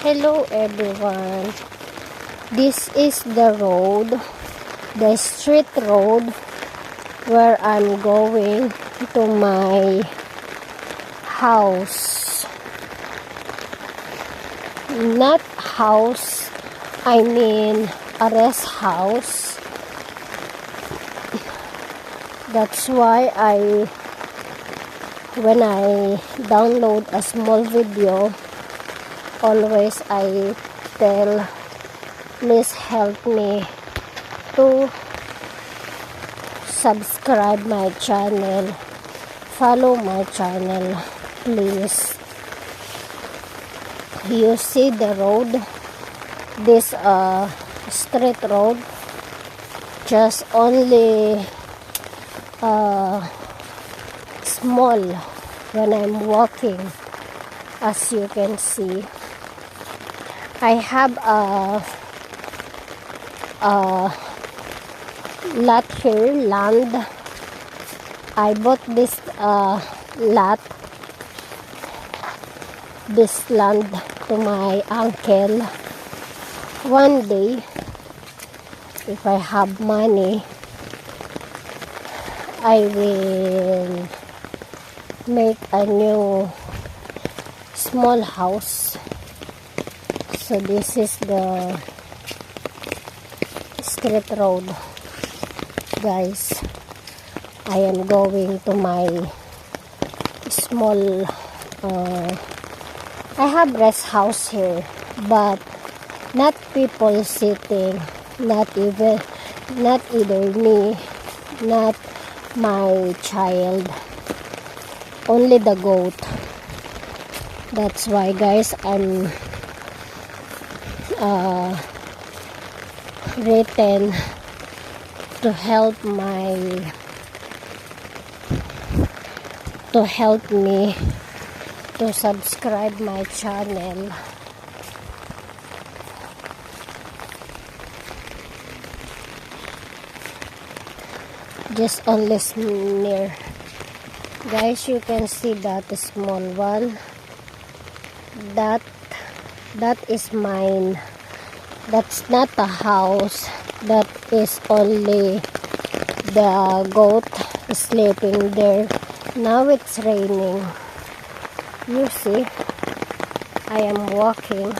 Hello everyone. This is the road, the street road where I'm going to my house. Not house, I mean a rest house. That's why when I download a small video, always I tell, please help me to subscribe my channel, follow my channel, please. You see the road, this street road, just only small when I'm walking. As you can see, I have a lot here, land. I bought this land to my uncle. One day, if I have money, I will make a new small house. So this is the street road, guys. I am going to my small I have rest house here, but not people sitting, not either me, not my child, only the goat. That's why, guys, I'm written to help me to subscribe my channel. Just only near, guys. You can see that small one. That is mine. That's not a house. That is only the goat sleeping there. Now it's raining. You see, I am walking.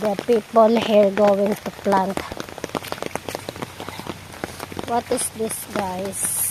The people here going to plant. What is this, guys?